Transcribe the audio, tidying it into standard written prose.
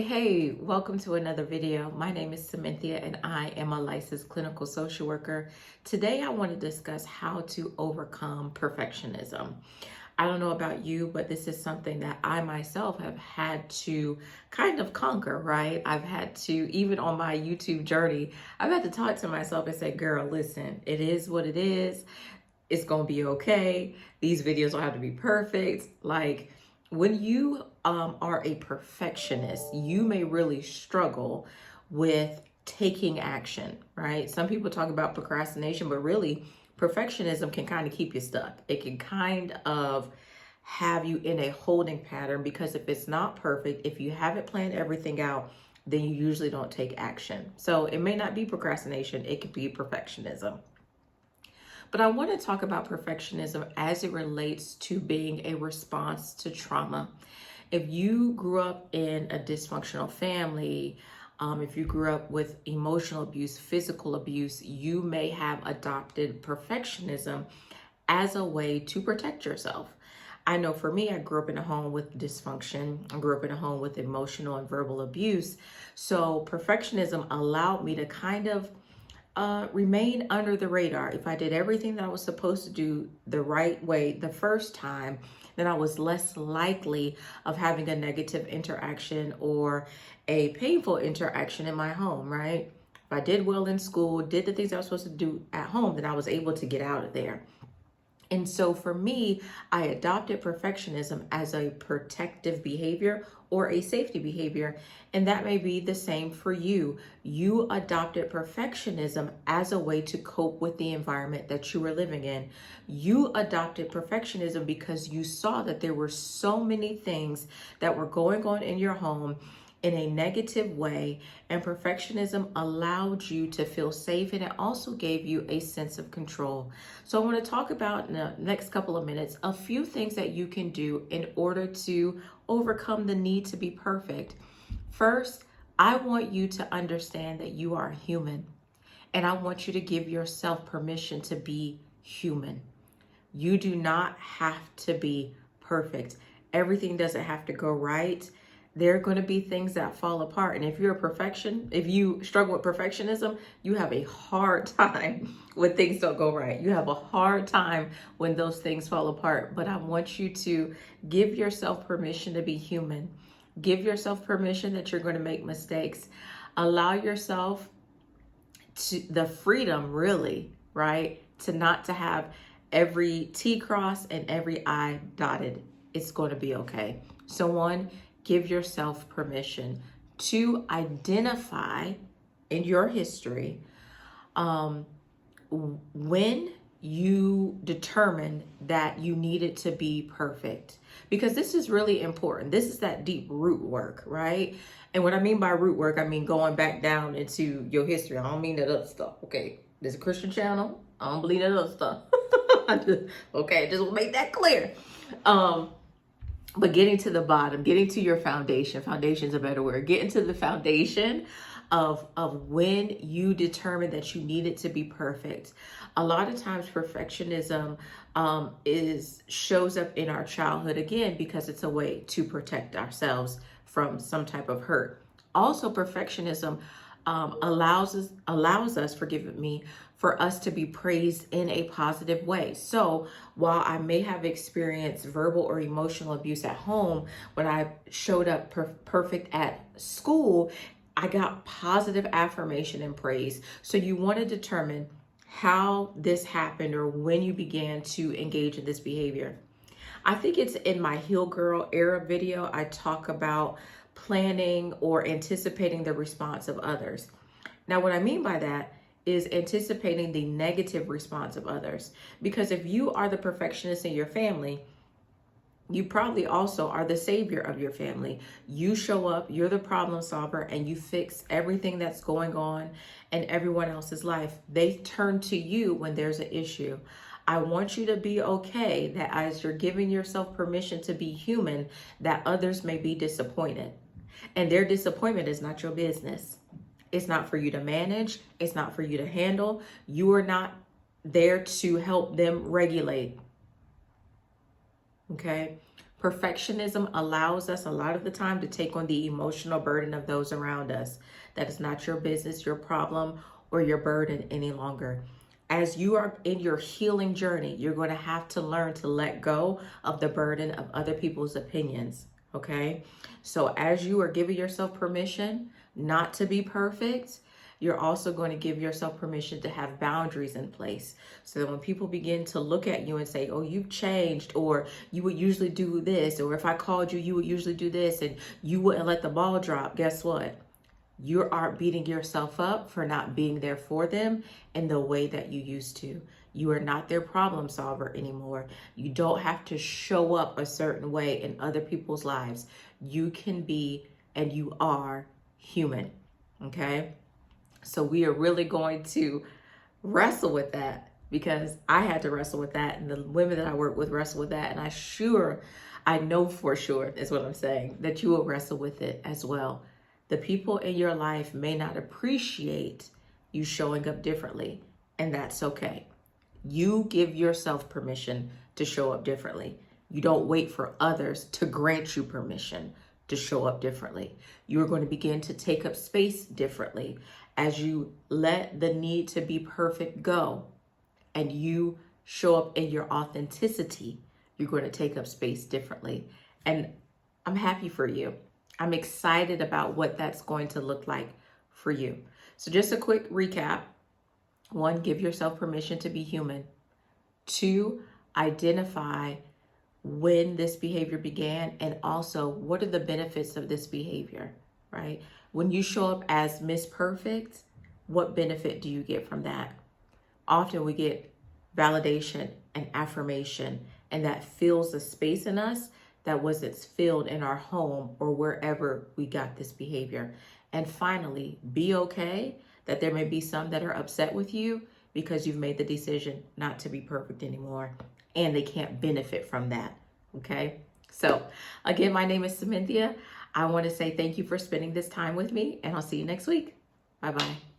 Hey, welcome to another video. My name is Cynthia and I am a licensed clinical social worker. Today I want to discuss how to overcome perfectionism. I don't know about you, but this is something that I myself have had to kind of conquer, right? I've had to, even on my YouTube journey, I've had to talk to myself and say, girl, listen, it is what it is. It's going to be okay. These videos don't have to be perfect. Like, when you are a perfectionist, you may really struggle with taking action, right? Some people talk about procrastination, but really, perfectionism can kind of keep you stuck. It can kind of have you in a holding pattern because if it's not perfect, if you haven't planned everything out, then you usually don't take action. So it may not be procrastination, it could be perfectionism. But I want to talk about perfectionism as it relates to being a response to trauma. If you grew up in a dysfunctional family, if you grew up with emotional abuse, physical abuse, you may have adopted perfectionism as a way to protect yourself. I know for me, I grew up in a home with dysfunction. I grew up in a home with emotional and verbal abuse. So perfectionism allowed me to kind of remain under the radar. If I did everything that I was supposed to do the right way the first time, then I was less likely of having a negative interaction or a painful interaction in my home, right? If I did well in school, did the things I was supposed to do at home, then I was able to get out of there. And so for me, I adopted perfectionism as a protective behavior or a safety behavior. And that may be the same for you. You adopted perfectionism as a way to cope with the environment that you were living in. You adopted perfectionism because you saw that there were so many things that were going on in your home in a negative way, and perfectionism allowed you to feel safe and it also gave you a sense of control. So I want to talk about in the next couple of minutes a few things that you can do in order to overcome the need to be perfect. First, I want you to understand that you are human, and I want you to give yourself permission to be human. You do not have to be perfect. Everything doesn't have to go right. There are going to be things that fall apart. And if if you struggle with perfectionism, you have a hard time when things don't go right. You have a hard time when those things fall apart. But I want you to give yourself permission to be human. Give yourself permission that you're going to make mistakes. Allow yourself to the freedom, really, right? To have every T crossed and every I dotted. It's going to be okay. So one, give yourself permission to identify in your history when you determined that you needed to be perfect. Because this is really important. This is that deep root work, right? And what I mean by root work, I mean going back down into your history. I don't mean that other stuff, okay? There's a Christian channel. I don't believe that other stuff. Okay, just will make that clear. But getting to the bottom, getting to your foundation, foundation is a better word, getting to the foundation of when you determined that you needed to be perfect. A lot of times perfectionism shows up in our childhood again because it's a way to protect ourselves from some type of hurt. Also, perfectionism allows us, forgive me, for us to be praised in a positive way. So while I may have experienced verbal or emotional abuse at home, when I showed up perfect at school, I got positive affirmation and praise. So you want to determine how this happened or when you began to engage in this behavior. I think it's in my Heal Girl era video, I talk about planning or anticipating the response of others. Now, what I mean by that is anticipating the negative response of others. Because if you are the perfectionist in your family, you probably also are the savior of your family. You show up, you're the problem solver, and you fix everything that's going on in everyone else's life. They turn to you when there's an issue. I want you to be okay that as you're giving yourself permission to be human, that others may be disappointed. And their disappointment is not your business. It's not for you to manage. It's not for you to handle. You are not there to help them regulate. Okay? Perfectionism allows us a lot of the time to take on the emotional burden of those around us. That is not your business, your problem, or your burden any longer. As you are in your healing journey, you're going to have to learn to let go of the burden of other people's opinions. Okay? So as you are giving yourself permission not to be perfect, you're also going to give yourself permission to have boundaries in place. So that when people begin to look at you and say, oh, you've changed, or you would usually do this, or if I called you, you would usually do this, and you wouldn't let the ball drop, guess what? You aren't beating yourself up for not being there for them in the way that you used to. You are not their problem solver anymore. You don't have to show up a certain way in other people's lives. You can be and you are human. Okay? So we are really going to wrestle with that, because I had to wrestle with that, and the women that I work with wrestle with that, and I know for sure is what I'm saying, that you will wrestle with it as well. The people in your life may not appreciate you showing up differently, and that's okay. You give yourself permission to show up differently. You don't wait for others to grant you permission to show up differently. You're going to begin to take up space differently as you let the need to be perfect go and you show up in your authenticity. You're going to take up space differently. And I'm happy for you. I'm excited about what that's going to look like for you. So just a quick recap. 1, give yourself permission to be human. 2, identify when this behavior began, and also what are the benefits of this behavior, right? When you show up as Miss Perfect, what benefit do you get from that? Often we get validation and affirmation, and that fills a space in us that wasn't filled in our home or wherever we got this behavior. And finally, be okay that there may be some that are upset with you because you've made the decision not to be perfect anymore, and they can't benefit from that. Okay? So again, my name is Cynthia. I want to say thank you for spending this time with me, and I'll see you next week. Bye-bye.